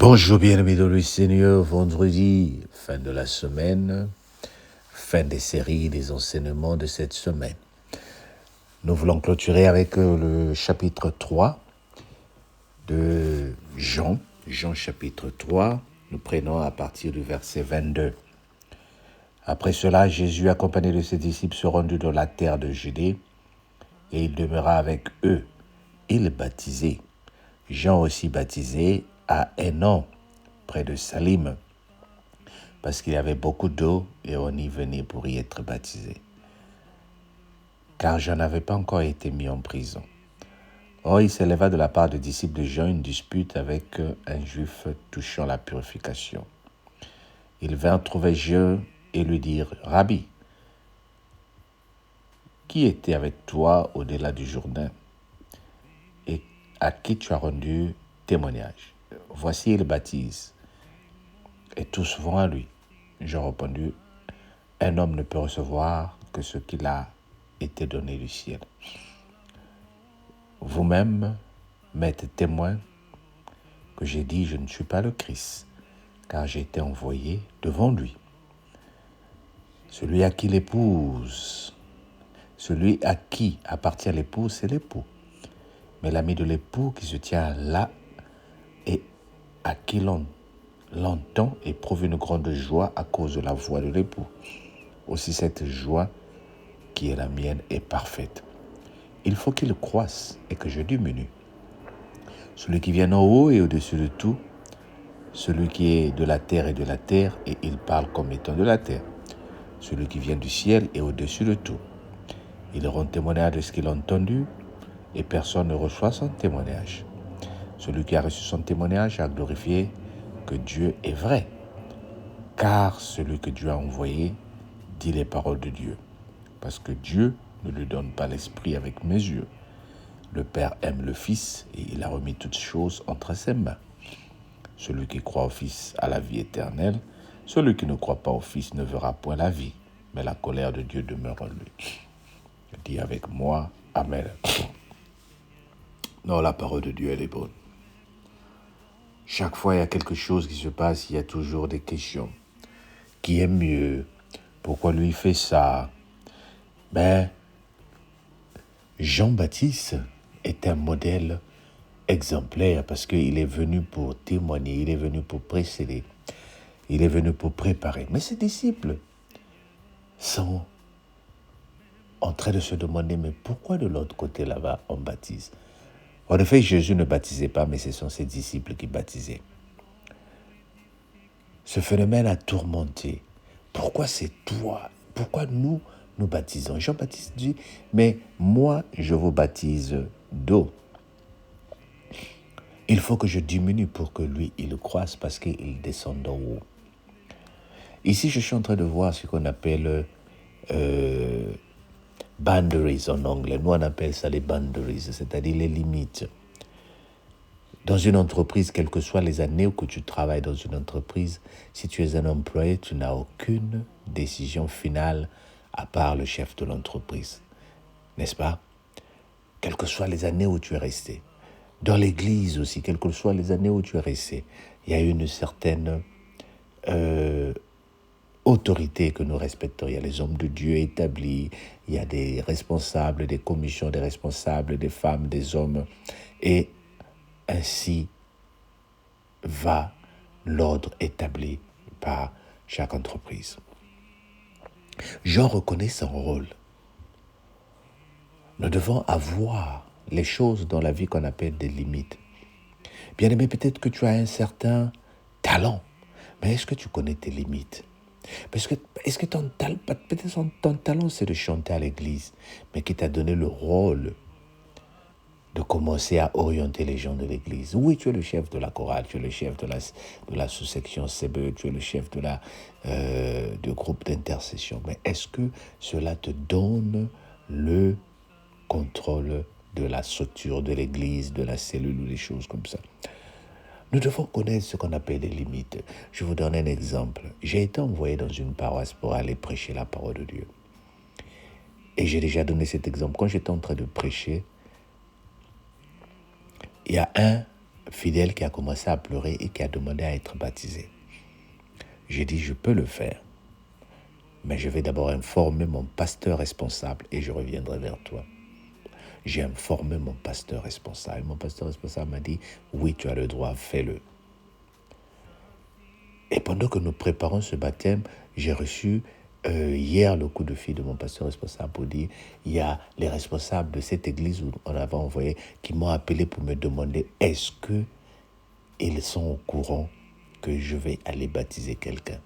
Bonjour bien-aimés dans le Seigneur, vendredi, fin de la semaine, fin des séries, des enseignements de cette semaine. Nous voulons clôturer avec le chapitre 3 de Jean chapitre 3, nous prenons à partir du verset 22. Après cela, Jésus, accompagné de ses disciples, se rendit dans la terre de Judée, et il demeura avec eux. Il baptisait. Jean aussi baptisé à Hénon, près de Salim, parce qu'il y avait beaucoup d'eau et on y venait pour y être baptisé. Car Jean n'avait pas encore été mis en prison. Or, il s'éleva de la part des disciples de Jean une dispute avec un juif touchant la purification. Ils vinrent trouver Jean et lui dirent, « Rabbi, qui était avec toi au-delà du Jourdain et à qui tu as rendu témoignage? Voici, il baptise, et tous vont à lui. » Jean répondit, « Un homme ne peut recevoir que ce qu'il a été donné du ciel. Vous-même m'êtes témoin que j'ai dit, je ne suis pas le Christ, car j'ai été envoyé devant lui. Celui à qui appartient l'épouse, c'est l'époux. Mais l'ami de l'époux qui se tient là et à qui l'on l'entend éprouve une grande joie à cause de la voix de l'époux. Aussi cette joie qui est la mienne est parfaite. Il faut qu'il croisse et que je diminue. Celui qui vient en haut est au-dessus de tout. Celui qui est de la terre est de la terre, et il parle comme étant de la terre. Celui qui vient du ciel est au-dessus de tout. Il rend témoignage de ce qu'il a entendu, et personne ne reçoit son témoignage. Celui qui a reçu son témoignage a glorifié que Dieu est vrai, car celui que Dieu a envoyé dit les paroles de Dieu, parce que Dieu ne lui donne pas l'esprit avec mesure. Le Père aime le Fils, et il a remis toutes choses entre ses mains. Celui qui croit au Fils a la vie éternelle. Celui qui ne croit pas au Fils ne verra point la vie, mais la colère de Dieu demeure en lui. Dis avec moi, Amen. Non, la parole de Dieu, elle est bonne. Chaque fois, il y a quelque chose qui se passe, il y a toujours des questions. Qui est mieux? Pourquoi lui fait ça? Jean-Baptiste est un modèle exemplaire parce qu'il est venu pour témoigner, il est venu pour précéder, il est venu pour préparer. Mais ses disciples sont en train de se demander, mais pourquoi de l'autre côté là-bas on baptise? En effet, Jésus ne baptisait pas, mais ce sont ses disciples qui baptisaient. Ce phénomène a tourmenté. Pourquoi c'est toi? Pourquoi nous baptisons? Jean-Baptiste dit, mais moi je vous baptise d'eau. Il faut que je diminue pour que lui, il croisse parce qu'il descend d'en haut. Ici, je suis en train de voir ce qu'on appelle boundaries en anglais. Nous, on appelle ça les boundaries, c'est-à-dire les limites. Dans une entreprise, quelles que soient les années où que tu travailles dans une entreprise, si tu es un employé, tu n'as aucune décision finale à part le chef de l'entreprise. N'est-ce pas? Quelles que soient les années où tu es resté. Dans l'église aussi, quelles que soient les années où tu es resté, il y a une certaine autorité que nous respectons. Il y a les hommes de Dieu établis, il y a des responsables, des commissions, des responsables, des femmes, des hommes. Et ainsi va l'ordre établi par chaque entreprise. Jean reconnaît son rôle. Nous devons avoir les choses dans la vie qu'on appelle des limites. Bien aimé, peut-être que tu as un certain talent, mais est-ce que tu connais tes limites? Parce que, est-ce que peut-être ton talent c'est de chanter à l'église, mais qui t'a donné le rôle de commencer à orienter les gens de l'église. Oui, tu es le chef de la chorale, tu es le chef de la sous-section CBE, tu es le chef du groupe d'intercession. Mais est-ce que cela te donne le contrôle de la structure de l'église, de la cellule ou des choses comme ça? Nous devons connaître ce qu'on appelle des limites. Je vous donne un exemple. J'ai été envoyé dans une paroisse pour aller prêcher la parole de Dieu. Et j'ai déjà donné cet exemple. Quand j'étais en train de prêcher, il y a un fidèle qui a commencé à pleurer et qui a demandé à être baptisé. J'ai dit, je peux le faire, mais je vais d'abord informer mon pasteur responsable et je reviendrai vers toi. J'ai informé mon pasteur responsable. Mon pasteur responsable m'a dit, oui, tu as le droit, fais-le. Et pendant que nous préparons ce baptême, j'ai reçu hier le coup de fil de mon pasteur responsable pour dire, il y a les responsables de cette église où on avait envoyé qui m'ont appelé pour me demander, est-ce qu'ils sont au courant que je vais aller baptiser quelqu'un?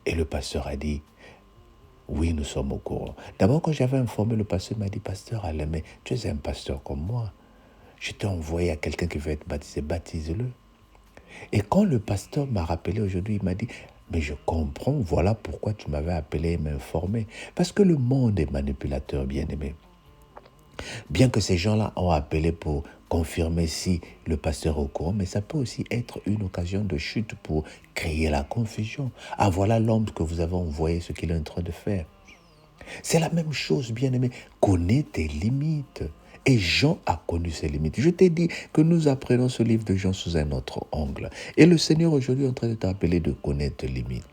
Et le pasteur a dit, oui, nous sommes au courant. D'abord, quand j'avais informé le pasteur, il m'a dit, pasteur Alain, mais tu es un pasteur comme moi. Je t'ai envoyé à quelqu'un qui veut être baptisé, baptise-le. Et quand le pasteur m'a rappelé aujourd'hui, il m'a dit, mais je comprends, voilà pourquoi tu m'avais appelé et m'informer. Parce que le monde est manipulateur, bien-aimé. Bien que ces gens-là ont appelé pour confirmer si le pasteur est au courant, mais ça peut aussi être une occasion de chute pour créer la confusion. Ah, voilà l'homme que vous avez envoyé, ce qu'il est en train de faire. C'est la même chose, bien-aimé. Connais tes limites. Et Jean a connu ses limites. Je t'ai dit que nous apprenons ce livre de Jean sous un autre angle. Et le Seigneur aujourd'hui est en train de t'appeler de connaître tes limites.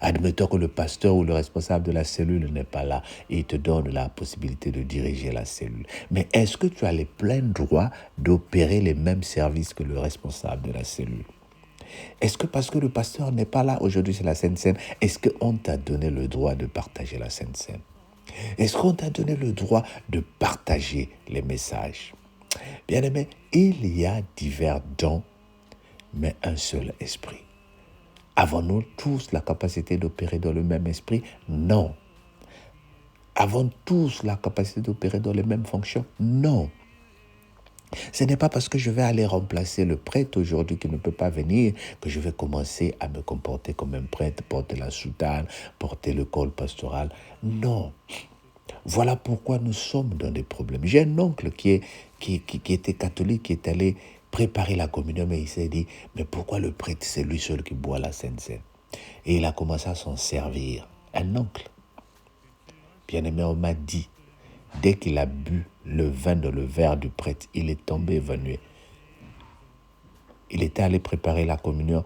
Admettons que le pasteur ou le responsable de la cellule n'est pas là et il te donne la possibilité de diriger la cellule. Mais est-ce que tu as les pleins droits d'opérer les mêmes services que le responsable de la cellule? Est-ce que parce que le pasteur n'est pas là, aujourd'hui c'est la Sainte Seine, est-ce qu'on t'a donné le droit de partager la Sainte Seine? Est-ce qu'on t'a donné le droit de partager les messages? Bien-aimé, il y a divers dons, mais un seul esprit. Avons-nous tous la capacité d'opérer dans le même esprit? Non. Avons-nous tous la capacité d'opérer dans les mêmes fonctions? Non. Ce n'est pas parce que je vais aller remplacer le prêtre aujourd'hui qui ne peut pas venir que je vais commencer à me comporter comme un prêtre, porter la soutane, porter le col pastoral. Non. Voilà pourquoi nous sommes dans des problèmes. J'ai un oncle qui était catholique, qui est allé préparer la communion, mais il s'est dit, mais pourquoi le prêtre, c'est lui seul qui boit la Sainte Seine? Et il a commencé à s'en servir. Un oncle. Bien-aimé, on m'a dit, dès qu'il a bu le vin dans le verre du prêtre, il est tombé évanoui. Il était allé préparer la communion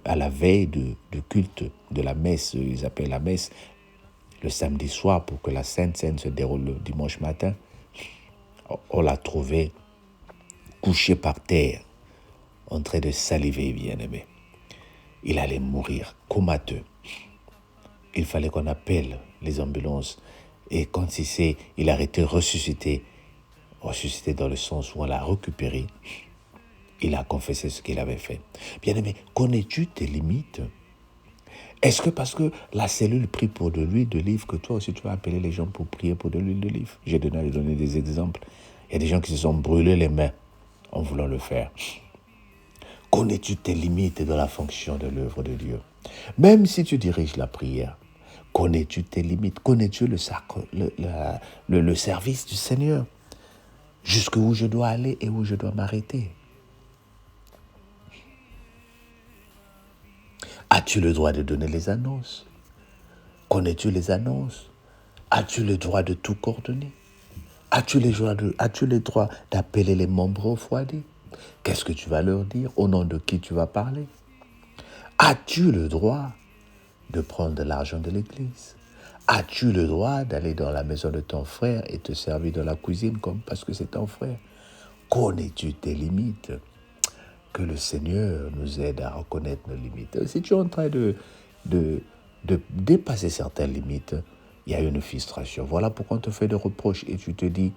à la veille du culte de la messe, ils appellent la messe, le samedi soir pour que la Sainte Seine se déroule le dimanche matin. On l'a trouvé couché par terre, en train de saliver, bien-aimé. Il allait mourir, comateux. Il fallait qu'on appelle les ambulances. Et quand il a été ressuscité dans le sens où on l'a récupéré, il a confessé ce qu'il avait fait. Bien-aimé, connais-tu tes limites? Est-ce que parce que la cellule prie pour de l'huile d'olive, que toi aussi tu vas appeler les gens pour prier pour de l'huile d'olive? J'ai donné des exemples. Il y a des gens qui se sont brûlés les mains en voulant le faire. Connais-tu tes limites dans la fonction de l'œuvre de Dieu? Même si tu diriges la prière, connais-tu tes limites? Connais-tu le service du Seigneur? Jusqu'où je dois aller et où je dois m'arrêter? As-tu le droit de donner les annonces? Connais-tu les annonces? As-tu le droit de tout coordonner? As-tu le droit d'appeler les membres refroidis? Qu'est-ce que tu vas leur dire? Au nom de qui tu vas parler? As-tu le droit de prendre de l'argent de l'église? As-tu le droit d'aller dans la maison de ton frère et te servir de la cuisine comme parce que c'est ton frère? Connais-tu tes limites? Que le Seigneur nous aide à reconnaître nos limites. Si tu es en train de dépasser certaines limites, il y a une frustration. Voilà pourquoi on te fait des reproches et tu te dis,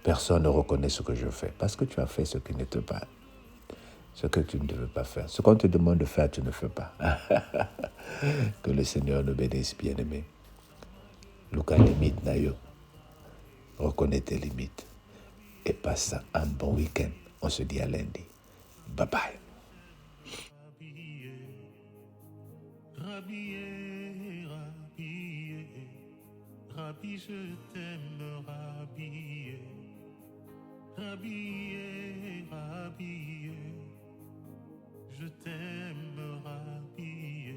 personne ne reconnaît ce que je fais parce que tu as fait ce qui n'était pas, ce que tu ne devais pas faire. Ce qu'on te demande de faire, tu ne fais pas. Que le Seigneur nous bénisse, bien-aimé. Luka limite nayo. Reconnais tes limites et passe un bon week-end. On se dit à lundi. Bye bye. Rabbi, je t'aime, Rabbi, Rabbi, je t'aime, Rabbi,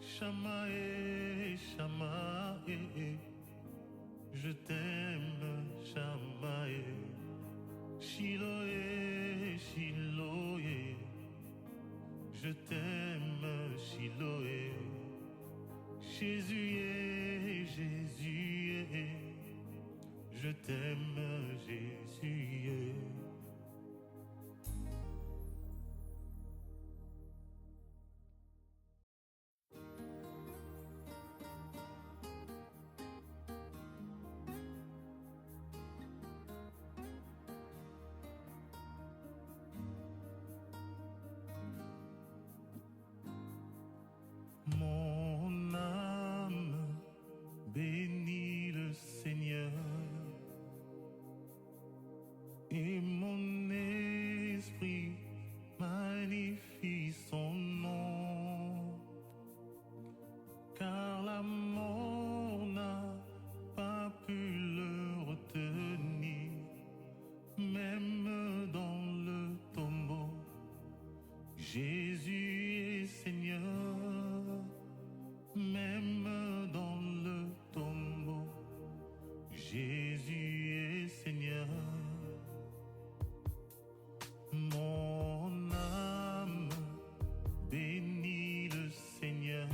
Shamae, je t'aime, Shamae, Shiloé. Je t'aime, Chiloé. Jésus est, Jésus est. Je t'aime, Jésus est. Mon âme bénit le Seigneur et mon esprit magnifie son nom, car la mort n'a pas pu le retenir, même dans le tombeau. Jésus est Seigneur, même dans le tombeau. Jésus est Seigneur. Mon âme bénit le Seigneur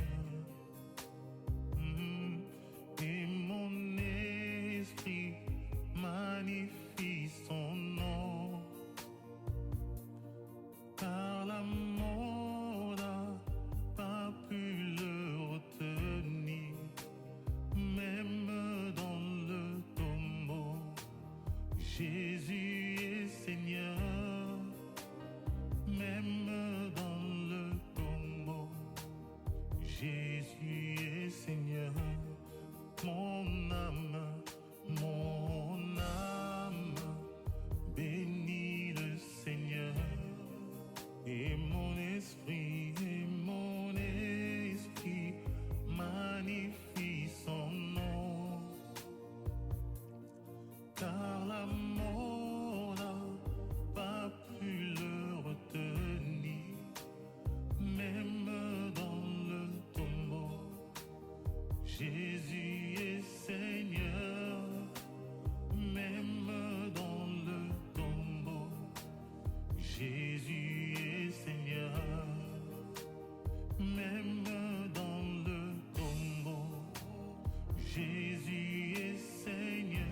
et mon esprit magnifie son nom, car la mort n'a pas pu le retenir, même dans le tombeau. Jésus est Seigneur, même dans le tombeau. Jésus est Seigneur. Mon âme bénit le Seigneur et mon esprit magnifie son nom, car la mort n'a pas pu le retenir, même dans le tombeau. Jésus est Seigneur, même dans le tombeau. Jésus est Seigneur, même dans le tombeau. Jésus est Seigneur,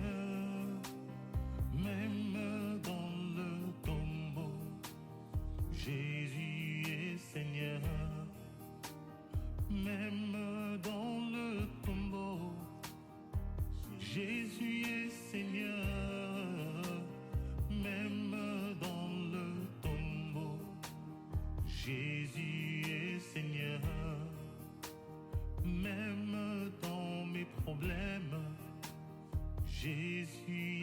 même dans le tombeau. Jésus est Seigneur, même dans le tombeau. Jésus est Seigneur, même dans le tombeau. Jésus est Seigneur, même dans mes problèmes. Jésus